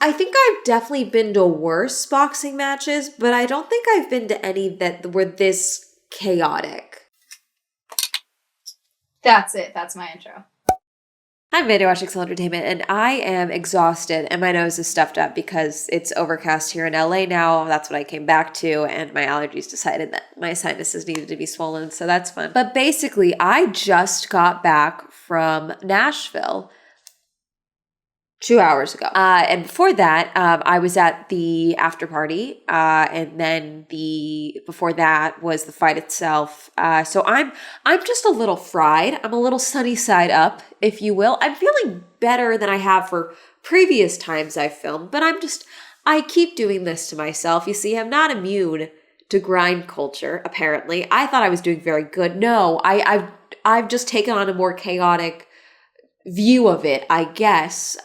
I think I've definitely been to worse boxing matches, but I don't think I've been to any that were this chaotic. That's it. That's my intro. I'm Amanda watching Swell Entertainment, and I am exhausted, and my nose is stuffed up because it's overcast here in LA now. That's what I came back to, and my allergies decided that my sinuses needed to be swollen, so that's fun. But basically, I just got back from Nashville 2 hours ago. And before that, I was at the after party. And then before that was the fight itself. So I'm just a little fried. I'm a little sunny side up, if you will. I'm feeling better than I have for previous times I've filmed, but I keep doing this to myself. You see, I'm not immune to grind culture, apparently. I thought I was doing very good. No, I've just taken on a more chaotic view of it, I guess.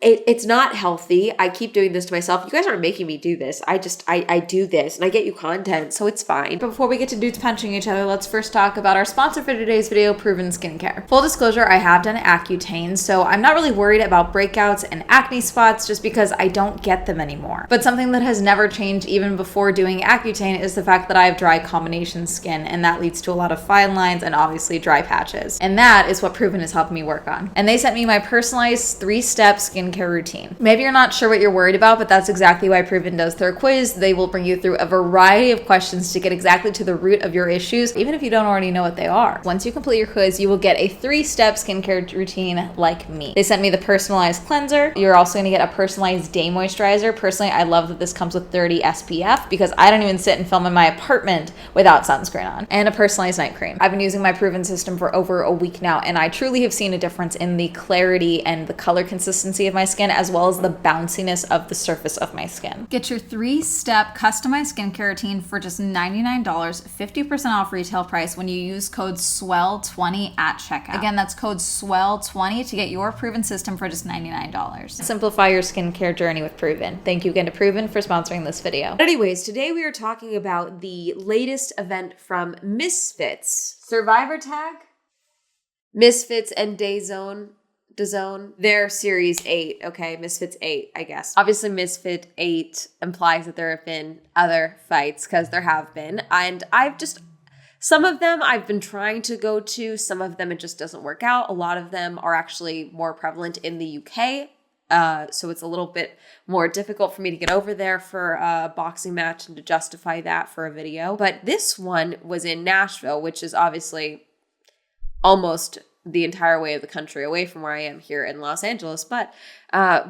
It's not healthy. I keep doing this to myself. You guys aren't making me do this. I do this and I get you content, so it's fine. But before we get to dudes punching each other, let's first talk about our sponsor for today's video, Proven Skincare. Full disclosure, I have done Accutane, so I'm not really worried about breakouts and acne spots just because I don't get them anymore. But something that has never changed even before doing Accutane is the fact that I have dry combination skin, and that leads to a lot of fine lines and obviously dry patches. And that is what Proven is helping me work on. And they sent me my personalized 3-step skincare routine. Maybe you're not sure what you're worried about, but that's exactly why Proven does their quiz. They will bring you through a variety of questions to get exactly to the root of your issues, even if you don't already know what they are. Once you complete your quiz, you will get a 3-step skincare routine like me. They sent me the personalized cleanser. You're also going to get a personalized day moisturizer. Personally, I love that this comes with 30 SPF because I don't even sit and film in my apartment without sunscreen on. And a personalized night cream. I've been using my Proven system for over a week now, and I truly have seen a difference in the clarity and the color consistency of my skin, as well as the bounciness of the surface of my skin. Get your 3-step customized skincare routine for just $99, 50% off retail price when you use code SWELL20 at checkout. Again, that's code SWELL20 to get your Proven system for just $99. Simplify your skincare journey with Proven. Thank you again to Proven for sponsoring this video. But anyways, today we are talking about the latest event from Misfits. Survivor Tag? Misfits and DAZN, their Series 8, okay? Misfits 8, I guess. Obviously, Misfit 8 implies that there have been other fights, because there have been. And some of them I've been trying to go to, some of them it just doesn't work out. A lot of them are actually more prevalent in the UK. So it's a little bit more difficult for me to get over there for a boxing match and to justify that for a video. But this one was in Nashville, which is obviously almost the entire way of the country away from where I am here in Los Angeles. But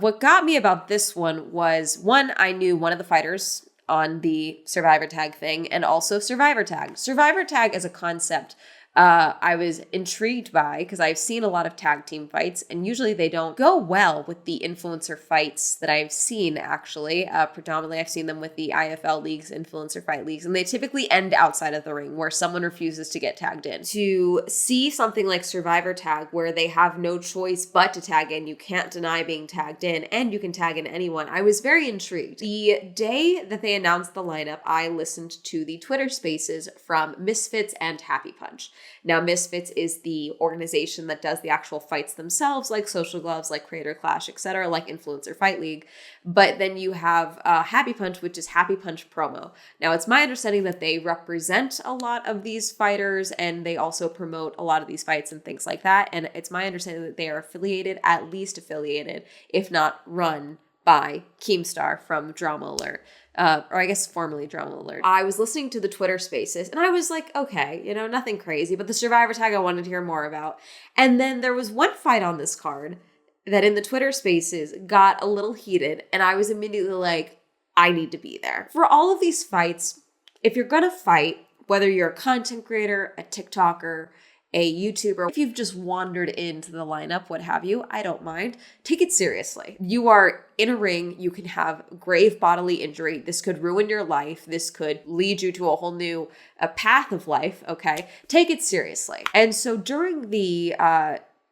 what got me about this one was, one, I knew one of the fighters on the Survivor Tag thing, and also Survivor Tag. Survivor Tag as a concept, I was intrigued by, because I've seen a lot of tag team fights, and usually they don't go well with the influencer fights that I've seen, actually. Predominantly, I've seen them with the IFL leagues, influencer fight leagues, and they typically end outside of the ring, where someone refuses to get tagged in. To see something like Survivor Tag, where they have no choice but to tag in, you can't deny being tagged in, and you can tag in anyone, I was very intrigued. The day that they announced the lineup, I listened to the Twitter Spaces from Misfits and Happy Punch. Now, Misfits is the organization that does the actual fights themselves, like Social Gloves, like Creator Clash, etc., like Influencer Fight League. But then you have Happy Punch, which is Happy Punch Promo. Now, it's my understanding that they represent a lot of these fighters, and they also promote a lot of these fights and things like that. And it's my understanding that they are affiliated, at least affiliated, if not run by Keemstar from Drama Alert. Or I guess formerly Drama Alert. I was listening to the Twitter Spaces, and I was like, okay, nothing crazy, but the Survivor Tag I wanted to hear more about. And then there was one fight on this card that in the Twitter Spaces got a little heated, and I was immediately like, I need to be there. For all of these fights, if you're gonna fight, whether you're a content creator, a TikToker, a YouTuber, if you've just wandered into the lineup, what have you, I don't mind. Take it seriously. You are in a ring, you can have grave bodily injury. This could ruin your life. This could lead you to a whole new path of life, okay? Take it seriously. And so during the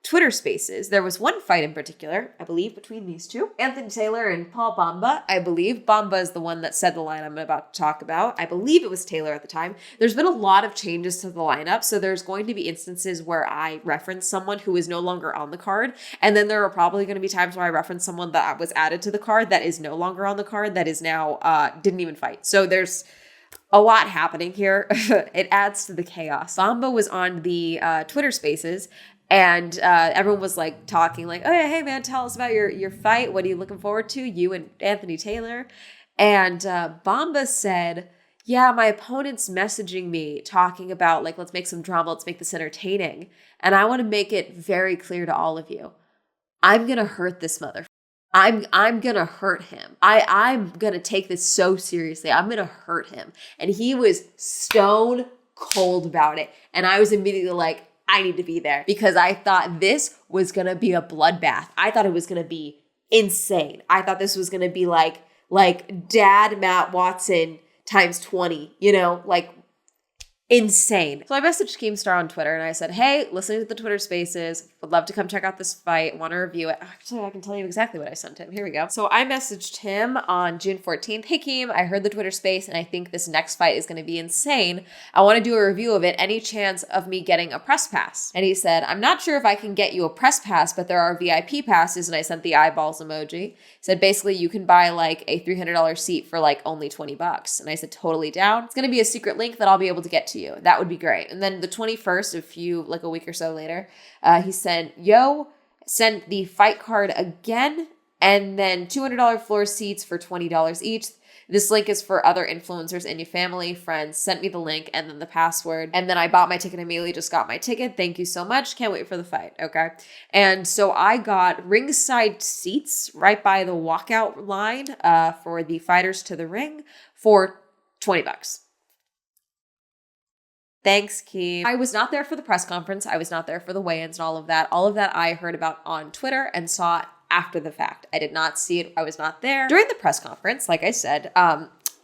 Twitter Spaces. There was one fight in particular, I believe, between these two. Anthony Taylor and Paul Bamba, I believe. Bamba is the one that said the line I'm about to talk about. I believe it was Taylor at the time. There's been a lot of changes to the lineup, so there's going to be instances where I reference someone who is no longer on the card, and then there are probably going to be times where I reference someone that was added to the card that is no longer on the card, that is now, didn't even fight. So there's a lot happening here. It adds to the chaos. Bamba was on the Twitter Spaces, and everyone was like talking like, oh yeah, hey man, tell us about your fight. What are you looking forward to? You and Anthony Taylor. And Bamba said, yeah, my opponent's messaging me talking about like, let's make some drama. Let's make this entertaining. And I want to make it very clear to all of you. I'm going to hurt this mother. I'm going to hurt him. I'm going to take this so seriously. I'm going to hurt him. And he was stone cold about it. And I was immediately like, I need to be there because I thought this was going to be a bloodbath. I thought it was going to be insane. I thought this was going to be like Dad Matt Watson times 20, like insane. So I messaged Keemstar on Twitter and I said, hey, listening to the Twitter Spaces, would love to come check out this fight, want to review it. Actually, I can tell you exactly what I sent him. Here we go. So I messaged him on June 14th. Hey, Keem, I heard the Twitter Space and I think this next fight is going to be insane. I want to do a review of it. Any chance of me getting a press pass? And he said, I'm not sure if I can get you a press pass, but there are VIP passes. And I sent the eyeballs emoji. He said, basically, you can buy like a $300 seat for like only $20. And I said, totally down. It's going to be a secret link that I'll be able to get to you. That would be great. And then the 21st, a week or so later, he said, yo, sent the fight card again, and then $200 floor seats for $20 each. This link is for other influencers and your family, friends. Sent me the link and then the password. And then I bought my ticket immediately, just got my ticket. Thank you so much. Can't wait for the fight. Okay. And so I got ringside seats right by the walkout line for the fighters to the ring for $20. Thanks, Keem. I was not there for the press conference. I was not there for the weigh-ins and all of that. All of that I heard about on Twitter and saw after the fact. I did not see it. I was not there. During the press conference, like I said,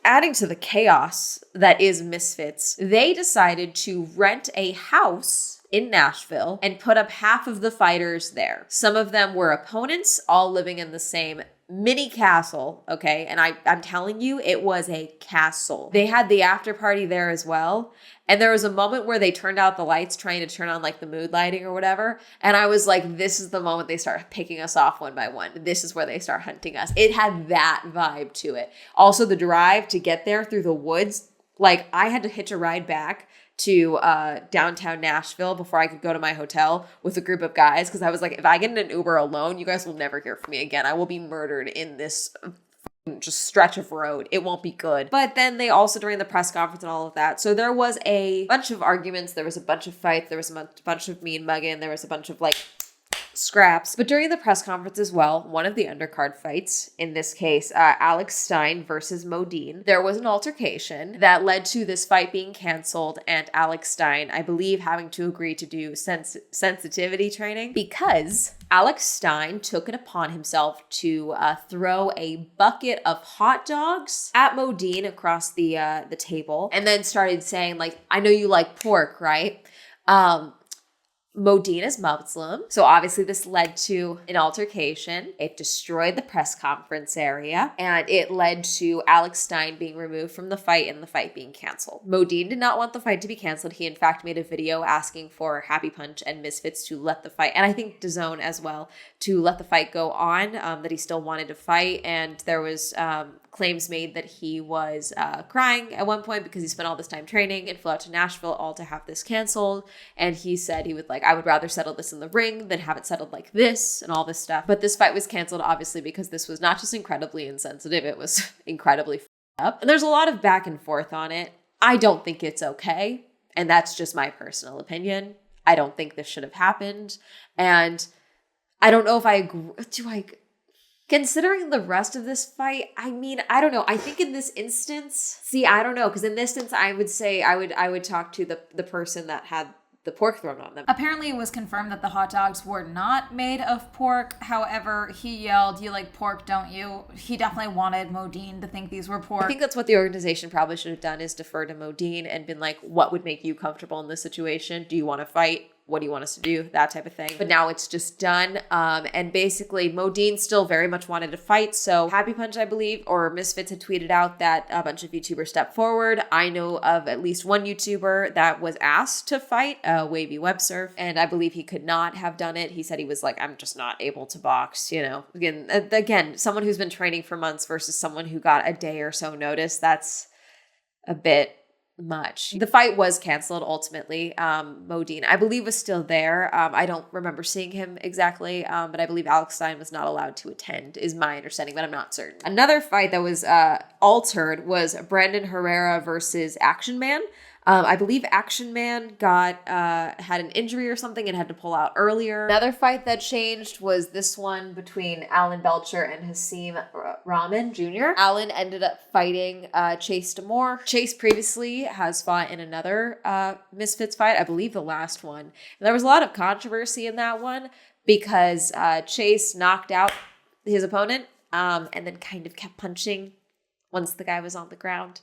adding to the chaos that is Misfits, they decided to rent a house in Nashville and put up half of the fighters there. Some of them were opponents, all living in the same mini castle, okay? And I'm telling you, it was a castle. They had the after party there as well. And there was a moment where they turned out the lights, trying to turn on like the mood lighting or whatever. And I was like, this is the moment they start picking us off one by one. This is where they start hunting us. It had that vibe to it. Also, the drive to get there through the woods, like I had to hitch a ride back to downtown Nashville before I could go to my hotel with a group of guys. Because I was like, if I get in an Uber alone, you guys will never hear from me again. I will be murdered in this just stretch of road. It won't be good. But then they also, during the press conference and all of that, so there was a bunch of arguments. There was a bunch of fights. There was a bunch of mean mugging. There was a bunch of like scraps. But during the press conference as well, one of the undercard fights, in this case, Alex Stein versus Modine, there was an altercation that led to this fight being canceled and Alex Stein, I believe, having to agree to do sensitivity training because Alex Stein took it upon himself to throw a bucket of hot dogs at Modine across the table and then started saying, like, I know you like pork, right? Modine is Muslim. So obviously this led to an altercation. It destroyed the press conference area and it led to Alex Stein being removed from the fight and the fight being canceled. Modine did not want the fight to be canceled. He in fact made a video asking for Happy Punch and Misfits to let the fight, and I think DAZN as well, to let the fight go on, that he still wanted to fight. And there was claims made that he was crying at one point because he spent all this time training and flew out to Nashville all to have this canceled. And he said he would I would rather settle this in the ring than have it settled like this and all this stuff. But this fight was canceled obviously because this was not just incredibly insensitive, it was incredibly up. And there's a lot of back and forth on it. I don't think it's okay. And that's just my personal opinion. I don't think this should have happened. And I don't know if I agree. Considering the rest of this fight, I mean, I don't know. I think in this instance, I don't know. Because in this instance, I would say I would talk to the person that had the pork thrown on them. Apparently, it was confirmed that the hot dogs were not made of pork. However, he yelled, "You like pork, don't you?" He definitely wanted Modine to think these were pork. I think that's what the organization probably should have done, is defer to Modine and been like, what would make you comfortable in this situation? Do you want to fight? what do you want us to do? That type of thing. But now it's just done. And basically Modine still very much wanted to fight. So Happy Punch, I believe, or Misfits had tweeted out that a bunch of YouTubers stepped forward. I know of at least one YouTuber that was asked to fight, Wavy Websurf, and I believe he could not have done it. He said he was like, I'm just not able to box, you know. Again, someone who's been training for months versus someone who got a day or so notice, that's a bit much. The fight was canceled ultimately. Modine, I believe, was still there. I don't remember seeing him exactly, but I believe Alex Stein was not allowed to attend, is my understanding, but I'm not certain. Another fight that was altered was Brandon Herrera versus Action Man. I believe Action Man had an injury or something and had to pull out earlier. Another fight that changed was this one between Alan Belcher and Hasim Rahman Jr. Alan ended up fighting Chase D'Amour. Chase previously has fought in another Misfits fight, I believe the last one. And there was a lot of controversy in that one because Chase knocked out his opponent and then kind of kept punching once the guy was on the ground.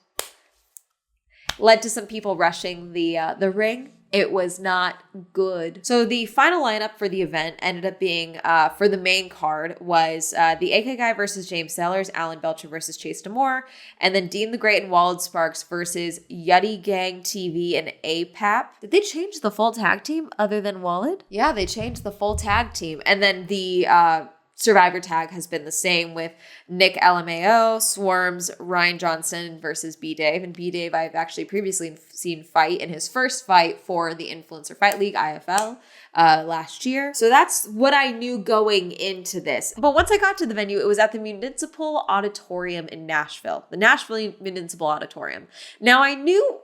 Led to some people rushing the ring. It was not good. So the final lineup for the event ended up being, for the main card, was the AK Guy versus James Sellers, Alan Belcher versus Chase D'Amour, and then Dean the Great and Walid Sparks versus Yuddy Gang TV and APAP. Did they change the full tag team other than Walid? Yeah, they changed the full tag team. And then the Survivor tag has been the same with Nick LMAO, Swarms, Ryan Johnson versus B-Dave. And B-Dave I've actually previously seen fight in his first fight for the Influencer Fight League, IFL, last year. So that's what I knew going into this. But once I got to the venue, it was at the Municipal Auditorium in Nashville, the Nashville Municipal Auditorium. Now I knew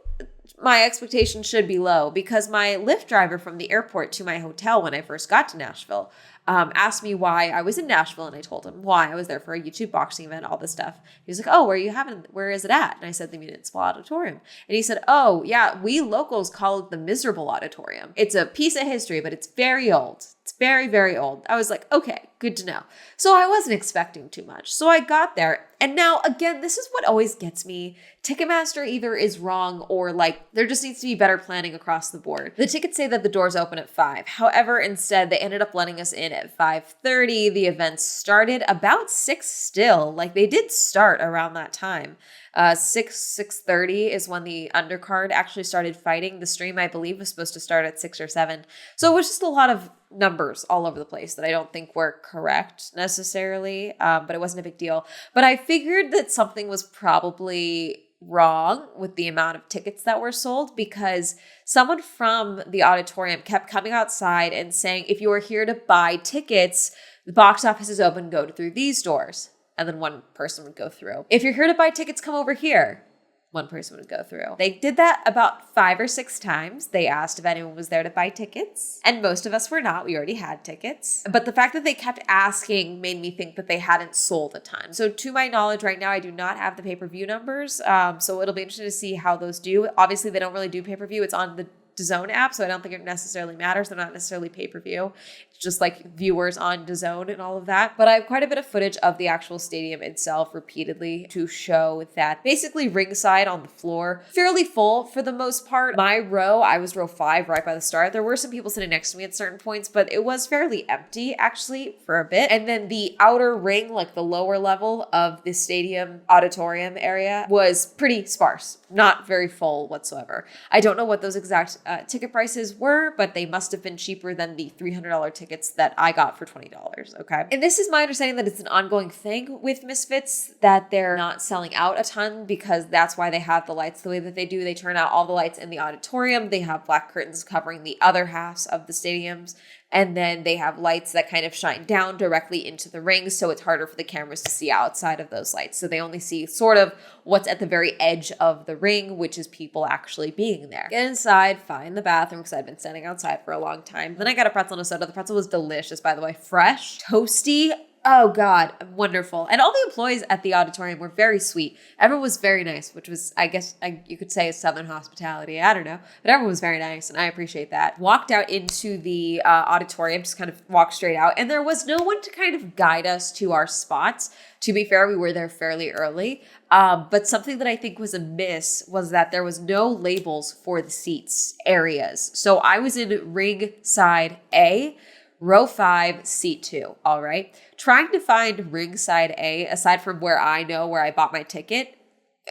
my expectations should be low because my Lyft driver from the airport to my hotel when I first got to Nashville asked me why I was in Nashville, and I told him why I was there for a YouTube boxing event, all this stuff. He was like, "Oh, where is it at?" And I said, "The Municipal Auditorium." And he said, "Oh, yeah, we locals call it the Miserable Auditorium. It's a piece of history, but it's very old. It's very, very old." I was like, okay, good to know. So I wasn't expecting too much. So I got there. And now, again, this is what always gets me. Ticketmaster either is wrong or like there just needs to be better planning across the board. The tickets say that the doors open at 5. However, instead, they ended up letting us in at 5:30. The event started about 6 still. Like they did start around that time. 6:30 is when the undercard actually started fighting. The stream, I believe, was supposed to start at 6 or 7. So it was just a lot of numbers all over the place that I don't think were correct necessarily, but it wasn't a big deal. But I figured that something was probably wrong with the amount of tickets that were sold because someone from the auditorium kept coming outside and saying, if you are here to buy tickets, the box office is open, go through these doors. And then one person would go through. If you're here to buy tickets, come over here. One person would go through. They did that about 5 or 6 times. They asked if anyone was there to buy tickets. And most of us were not. We already had tickets. But the fact that they kept asking made me think that they hadn't sold a ton. So to my knowledge right now, I do not have the pay-per-view numbers. So it'll be interesting to see how those do. Obviously, they don't really do pay-per-view. It's on the DAZN app, so I don't think it necessarily matters. They're not necessarily pay-per-view. It's just like viewers on DAZN and all of that. But I have quite a bit of footage of the actual stadium itself repeatedly to show that basically ringside on the floor, fairly full for the most part. My row, I was row 5 right by the start. There were some people sitting next to me at certain points, but it was fairly empty actually for a bit. And then the outer ring, like the lower level of the stadium auditorium area, was pretty sparse, not very full whatsoever. I don't know what those exact ticket prices were, but they must have been cheaper than the $300 tickets that I got for $20, okay? And this is my understanding that it's an ongoing thing with Misfits, that they're not selling out a ton because that's why they have the lights the way that they do. They turn out all the lights in the auditorium. They have black curtains covering the other halves of the stadiums. And then they have lights that kind of shine down directly into the rings, so it's harder for the cameras to see outside of those lights. So they only see sort of what's at the very edge of the ring, which is people actually being there. Get inside, find the bathroom, because I'd been standing outside for a long time. Then I got a pretzel and a soda. The pretzel was delicious, by the way. Fresh, toasty, Oh God, wonderful. And all the employees at the auditorium were very sweet. Everyone was very nice, which was, I guess, you could say is Southern hospitality. I don't know. But everyone was very nice, and I appreciate that. Walked out into the auditorium, just kind of walked straight out. And there was no one to kind of guide us to our spots. To be fair, we were there fairly early. But something that I think was a miss was that there was no labels for the seats areas. So I was in ring side A, row 5, seat 2, all right? Trying to find ringside A, aside from where I know where I bought my ticket,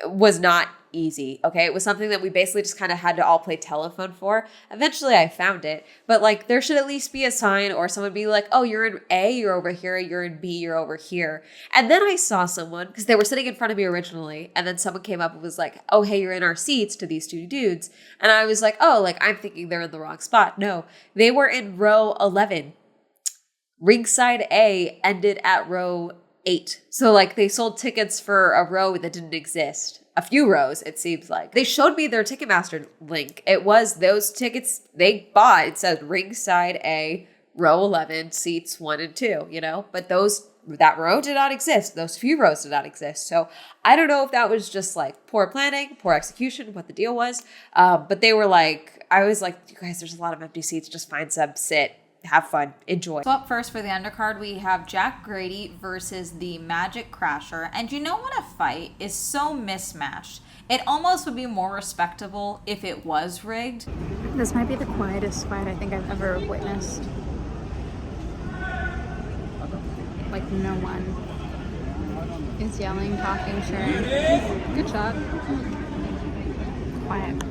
was not easy, okay? It was something that we basically just kind of had to all play telephone for. Eventually I found it, but like there should at least be a sign or someone be like, oh, you're in A, you're over here, you're in B, you're over here. And then I saw someone, because they were sitting in front of me originally, and then someone came up and was like, oh, hey, you're in our seats, to these two dudes. And I was like, oh, like I'm thinking they're in the wrong spot. No, they were in row 11. Ringside A ended at row 8. So like they sold tickets for a row that didn't exist. A few rows, it seems like. They showed me their Ticketmaster link. It was those tickets they bought. It said ringside A, row 11, seats 1 and 2, you know? But that row did not exist. Those few rows did not exist. So I don't know if that was just like poor planning, poor execution, what the deal was. But they were like, I was like, you guys, there's a lot of empty seats. Just find some, sit. Have fun. Enjoy. So up first for the undercard, we have Jack Grady versus the Magic Crasher. And you know what, a fight is so mismatched. It almost would be more respectable if it was rigged. This might be the quietest fight I think I've ever witnessed. Like no one is yelling, talking, cheering. Good shot. Quiet.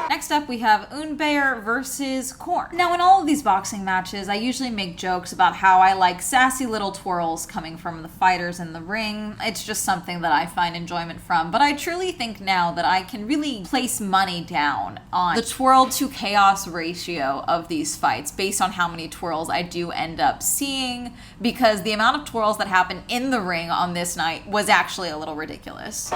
Next up, we have Unbear versus Korn. Now, in all of these boxing matches, I usually make jokes about how I like sassy little twirls coming from the fighters in the ring. It's just something that I find enjoyment from. But I truly think now that I can really place money down on the twirl to chaos ratio of these fights based on how many twirls I do end up seeing, because the amount of twirls that happen in the ring on this night was actually a little ridiculous.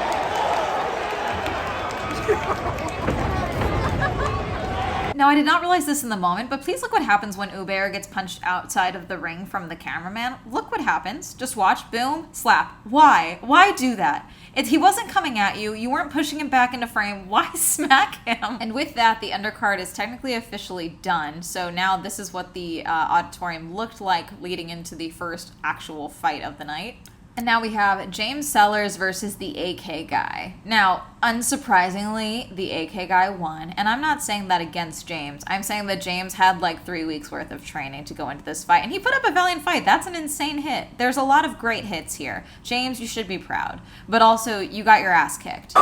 Now, I did not realize this in the moment, but please look what happens when Uber gets punched outside of the ring from the cameraman. Look what happens. Just watch. Boom. Slap. Why? Why do that? He wasn't coming at you. You weren't pushing him back into frame. Why smack him? And with that, the undercard is technically officially done. So now this is what the auditorium looked like leading into the first actual fight of the night. And now we have James Sellers versus the AK guy. Now, unsurprisingly, the AK guy won. And I'm not saying that against James. I'm saying that James had like 3 weeks worth of training to go into this fight. And he put up a valiant fight. That's an insane hit. There's a lot of great hits here. James, you should be proud. But also, you got your ass kicked.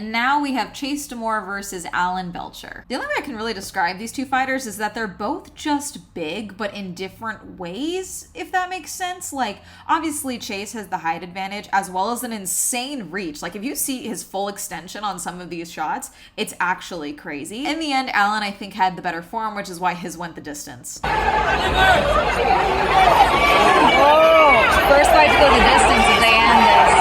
Now we have Chase Demore versus Alan Belcher. The only way I can really describe these two fighters is that they're both just big, but in different ways, if that makes sense. Like, obviously Chase has the height advantage as well as an insane reach. Like, if you see his full extension on some of these shots, it's actually crazy. In the end, Alan, I think, had the better form, which is why his went the distance. Oh, first fight to go the distance if they end this.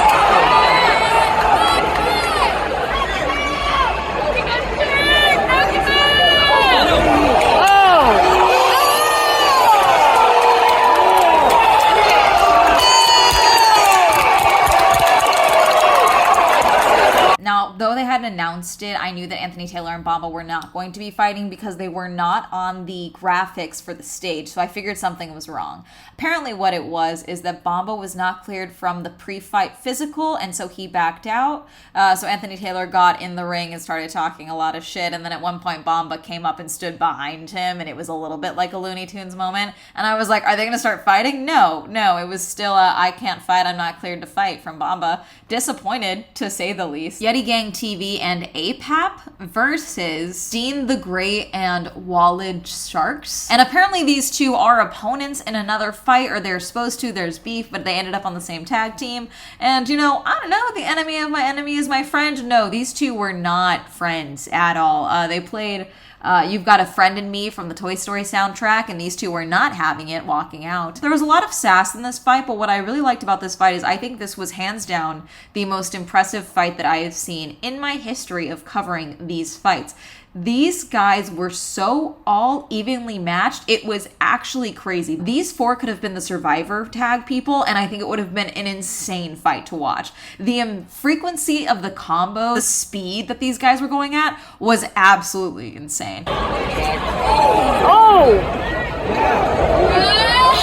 Now, though they hadn't announced it, I knew that Anthony Taylor and Bamba were not going to be fighting because they were not on the graphics for the stage, so I figured something was wrong. Apparently what it was is that Bamba was not cleared from the pre-fight physical, and so he backed out. So Anthony Taylor got in the ring and started talking a lot of shit, and then at one point Bamba came up and stood behind him, and it was a little bit like a Looney Tunes moment, and I was like, are they going to start fighting? No, it was still a I can't fight, I'm not cleared to fight from Bamba. Disappointed, to say the least. Yeti Gang TV and APAP versus Dean the Great and Wallage Sharks. And apparently these two are opponents in another fight, or they're supposed to. There's beef, but they ended up on the same tag team. And, you know, I don't know, the enemy of my enemy is my friend. No, these two were not friends at all. They played You've got a friend in me from the Toy Story soundtrack, and these two were not having it, walking out. There was a lot of sass in this fight, but what I really liked about this fight is I think this was hands down the most impressive fight that I have seen in my history of covering these fights. These guys were so all evenly matched. It was actually crazy. These four could have been the Survivor tag people, and I think it would have been an insane fight to watch. The frequency of the combo, the speed that these guys were going at was absolutely insane. Oh!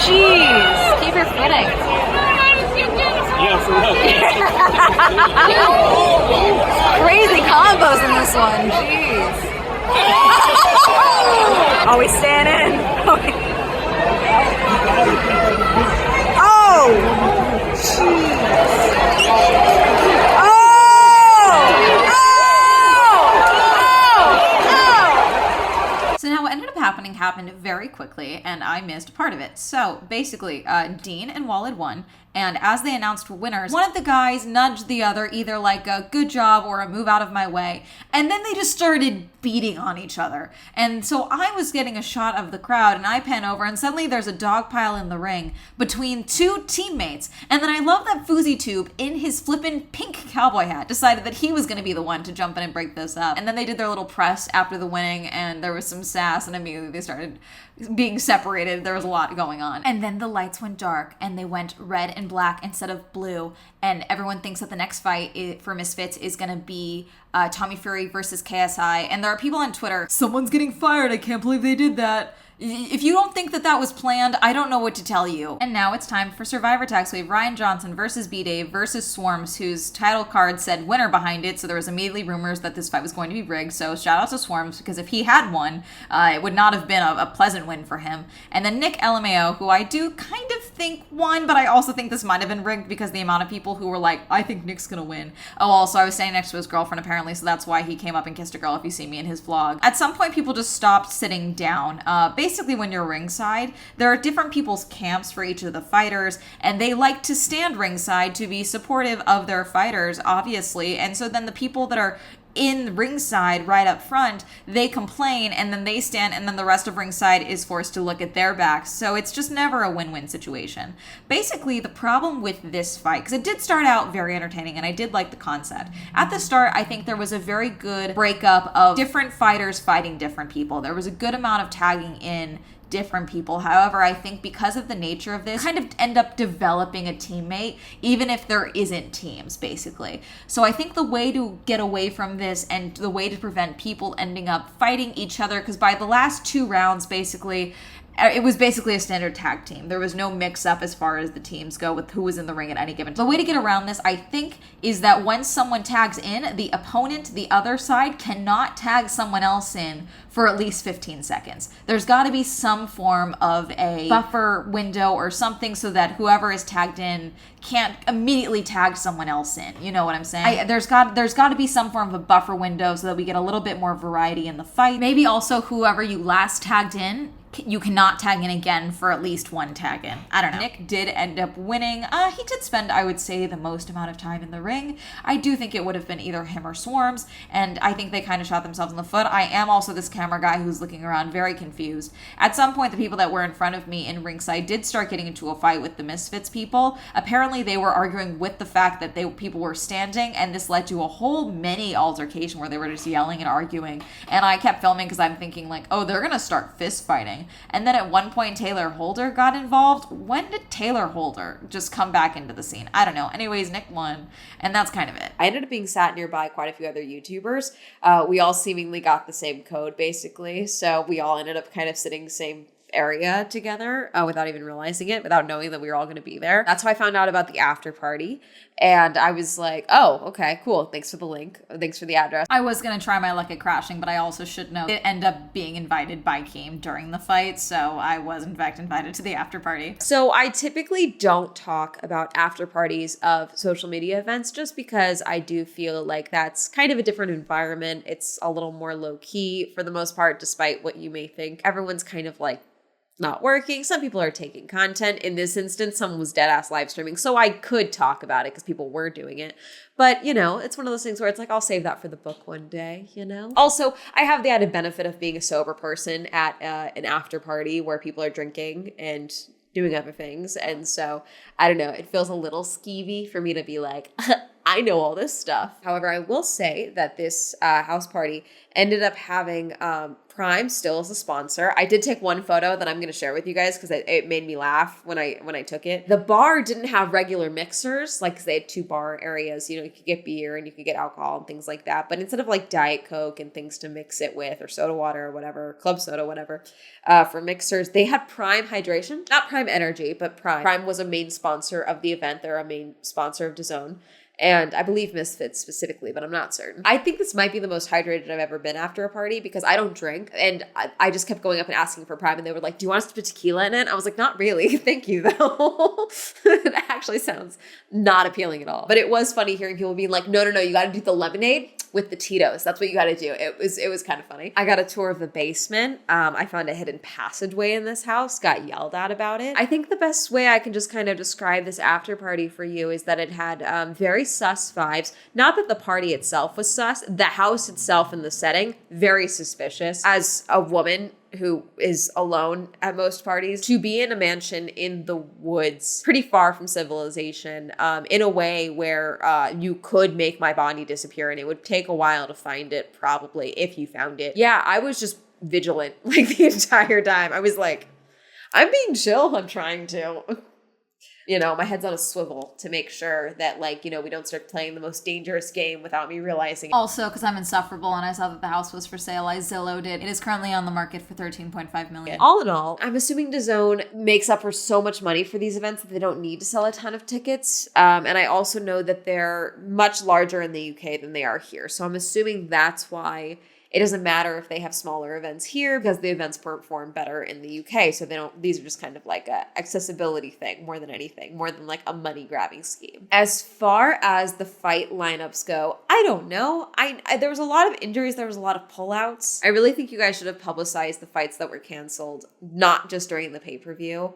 Jeez! Keep your footing. Yeah, for real. Crazy combos in this one. Jeez. Oh, he's staying in. Oh! Jeez. So now what ended up happened very quickly, and I missed part of it. So basically, Dean and Walid won, and as they announced winners, one of the guys nudged the other, either like a good job or a move out of my way, and then they just started beating on each other. And so I was getting a shot of the crowd, and I pan over, and suddenly there's a dog pile in the ring between two teammates. And then I love that Fousey Tube, in his flippin' pink cowboy hat, decided that he was going to be the one to jump in and break this up. And then they did their little press after the winning, and there was some sass, and immediately they started being separated. There was a lot going on. And then the lights went dark, and they went red and black instead of blue, and everyone thinks that the next fight for Misfits is going to be Tommy Fury versus KSI, and there are people on Twitter, someone's getting fired, I can't believe they did that. If you don't think that that was planned, I don't know what to tell you. And now it's time for Survivor Tag. So we have Ryan Johnson versus B-Dave versus Swarms, whose title card said winner behind it, so there was immediately rumors that this fight was going to be rigged. So shout out to Swarms, because if he had won, it would not have been a pleasant win for him. And then Nick LMAO, who I do kind of think won, but I also think this might have been rigged because the amount of people who were like, I think Nick's gonna win. Oh, also I was standing next to his girlfriend apparently, so that's why he came up and kissed a girl if you see me in his vlog. At some point, people just stopped sitting down. Basically, when you're ringside, there are different people's camps for each of the fighters, and they like to stand ringside to be supportive of their fighters, obviously. And so then the people that are in ringside right up front, they complain, and then they stand, and then the rest of ringside is forced to look at their backs. So it's just never a win-win situation. Basically, the problem with this fight, because it did start out very entertaining, and I did like the concept. At the start, I think there was a very good breakup of different fighters fighting different people. There was a good amount of tagging in different people. However, I think because of the nature of this, kind of end up developing a teammate, even if there isn't teams, basically. So I think the way to get away from this and the way to prevent people ending up fighting each other, because by the last 2 rounds, basically, it was basically a standard tag team. There was no mix-up as far as the teams go with who was in the ring at any given time. The way to get around this, I think, is that when someone tags in, the opponent, the other side, cannot tag someone else in for at least 15 seconds. There's got to be some form of a buffer window or something so that whoever is tagged in can't immediately tag someone else in. You know what I'm saying? There's got to be some form of a buffer window so that we get a little bit more variety in the fight. Maybe also whoever you last tagged in, you cannot tag in again for at least 1 tag in. I don't know. Nick did end up winning. He did spend, I would say, the most amount of time in the ring. I do think it would have been either him or Swarms, and I think they kind of shot themselves in the foot. I am also this camera guy who's looking around very confused. At some point, the people that were in front of me in ringside did start getting into a fight with the Misfits people. Apparently, they were arguing with the fact that people were standing, and this led to a whole mini altercation where they were just yelling and arguing. And I kept filming because I'm thinking like, oh, they're gonna start fist fighting. And then at one point, Taylor Holder got involved. When did Taylor Holder just come back into the scene? I don't know. Anyways, Nick won, and that's kind of it. I ended up being sat nearby quite a few other YouTubers. We all seemingly got the same code, basically. So we all ended up kind of sitting same area together without even realizing it, without knowing that we were all going to be there. That's how I found out about the after party. And I was like, oh, okay, cool. Thanks for the link. Thanks for the address. I was going to try my luck at crashing, but I also should know it ended up being invited by Keem during the fight. So I was, in fact, invited to the after party. So I typically don't talk about after parties of social media events just because I do feel like that's kind of a different environment. It's a little more low key for the most part, despite what you may think. Everyone's kind of like not working. Some people are taking content. In this instance, someone was dead ass live streaming. So I could talk about it because people were doing it. But, it's one of those things where it's like, I'll save that for the book one day, Also, I have the added benefit of being a sober person at an after party where people are drinking and doing other things. And so, I don't know, it feels a little skeevy for me to be like, I know all this stuff. However, I will say that this house party ended up having Prime still as a sponsor. I did take one photo that I'm going to share with you guys because it made me laugh when I took it. The bar didn't have regular mixers, like 'cause they had 2 bar areas. You could get beer and you could get alcohol and things like that. But instead of like Diet Coke and things to mix it with, or soda water or whatever, club soda, whatever, for mixers, they had Prime Hydration, not Prime Energy, but Prime. Prime was a main sponsor of the event. They're a main sponsor of DAZN. And I believe Misfits specifically, but I'm not certain. I think this might be the most hydrated I've ever been after a party because I don't drink. And I just kept going up and asking for Prime. And they were like, do you want us to put tequila in it? I was like, not really. Thank you, though. It actually sounds not appealing at all. But it was funny hearing people being like, no, you got to do the lemonade with the Tito's. That's what you got to do. It was kind of funny. I got a tour of the basement. I found a hidden passageway in this house, got yelled at about it. I think the best way I can just kind of describe this after party for you is that it had very sus vibes. Not that the party itself was sus. The house itself and the setting, very suspicious. As a woman who is alone at most parties, to be in a mansion in the woods, pretty far from civilization, in a way where you could make my body disappear and it would take a while to find it, probably, if you found it. Yeah, I was just vigilant like the entire time. I was like, I'm being chill. I'm trying to. My head's on a swivel to make sure that, we don't start playing the most dangerous game without me realizing it. Also, because I'm insufferable and I saw that the house was for sale, I Zillowed it. It is currently on the market for $13.5 million. All in all, I'm assuming DAZN makes up for so much money for these events that they don't need to sell a ton of tickets. And I also know that they're much larger in the UK than they are here. So I'm assuming that's why it doesn't matter if they have smaller events here because the events perform better in the UK. So these are just kind of like a accessibility thing more than anything, more than like a money grabbing scheme. As far as the fight lineups go, I don't know. There was a lot of injuries. There was a lot of pullouts. I really think you guys should have publicized the fights that were canceled, not just during the pay-per-view,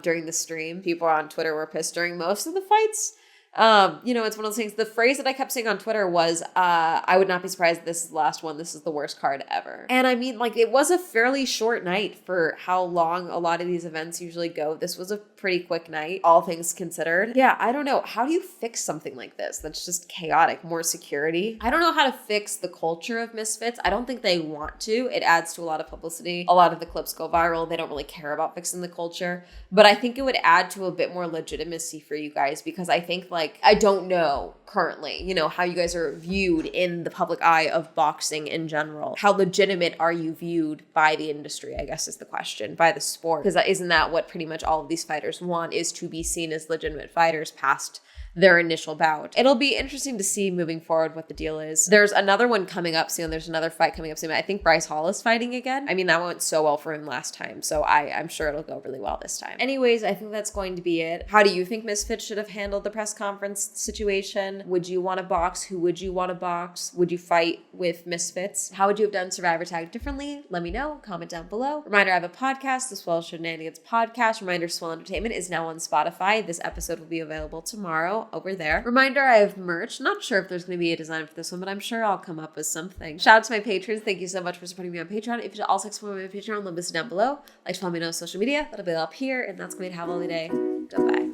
during the stream. People on Twitter were pissed during most of the fights. It's one of those things. The phrase that I kept saying on Twitter was, I would not be surprised if this is the last one. This is the worst card ever. And I mean, it was a fairly short night for how long a lot of these events usually go. This was a pretty quick night, all things considered. Yeah, I don't know. How do you fix something like this that's just chaotic? More security? I don't know how to fix the culture of Misfits. I don't think they want to. It adds to a lot of publicity. A lot of the clips go viral. They don't really care about fixing the culture. But I think it would add to a bit more legitimacy for you guys because I think I don't know currently, how you guys are viewed in the public eye of boxing in general. How legitimate are you viewed by the industry, I guess is the question, by the sport? Because isn't that what pretty much all of these fighters want, is to be seen as legitimate fighters past their initial bout. It'll be interesting to see moving forward what the deal is. There's another one coming up soon. There's another fight coming up soon. I think Bryce Hall is fighting again. I mean, that went so well for him last time, so I'm sure it'll go really well this time. Anyways, I think that's going to be it. How do you think Misfits should have handled the press conference situation? Would you want to box? Who would you want to box? Would you fight with Misfits? How would you have done Survivor Tag differently? Let me know. Comment down below. Reminder, I have a podcast, the Swell Shenanigans podcast. Reminder, Swell Entertainment is now on Spotify. This episode will be available tomorrow over there. Reminder, I have merch. Not sure if there's going to be a design for this one, but I'm sure I'll come up with something. Shout out to my patrons. Thank you so much for supporting me on Patreon. If you also support me on Patreon, let me know down below. Like to follow me on social media. That'll be up here, and that's going to be Have a Lovely Day. Goodbye.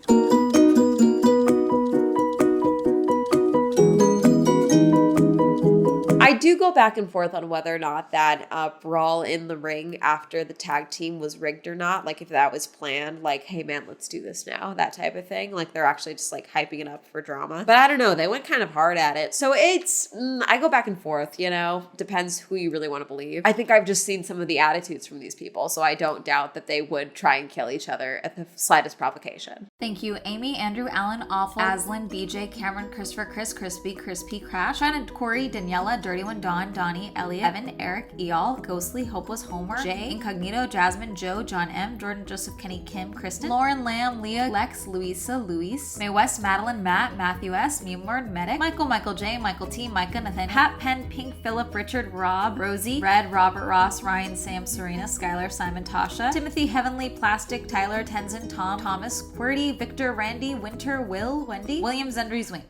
I do go back and forth on whether or not that brawl in the ring after the tag team was rigged or not. If that was planned, hey man, let's do this now, that type of thing. They're actually just hyping it up for drama. But I don't know, they went kind of hard at it. So I go back and forth, depends who you really want to believe. I think I've just seen some of the attitudes from these people, so I don't doubt that they would try and kill each other at the slightest provocation. Thank you, Amy, Andrew, Alan, Awful, Aslan, BJ, Cameron, Christopher, Chris, Crispy, Crispy, Crash, Shannon, Corey, Daniela, Dirty One, Jacqueline, Dawn, Donnie, Elliot, Evan, Eric, Eol, Ghostly, Hopeless, Homer, Jay, Incognito, Jasmine, Joe, John M, Jordan, Joseph, Kenny, Kim, Kristen, Lauren, Lamb, Leah, Lex, Louisa, Luis, May West, Madeline, Matt, Matthew S, Mumord, Medic, Michael J, Michael T, Micah, Nathaniel, Hat, Pen, Pink, Philip, Richard, Rob, Rosie, Red, Robert, Ross, Ryan, Sam, Serena, Skylar, Simon, Tasha, Timothy, Heavenly, Plastic, Tyler, Tenzin, Tom, Thomas, Qwerty, Victor, Randy, Winter, Will, Wendy, William, Zendry, Zwing.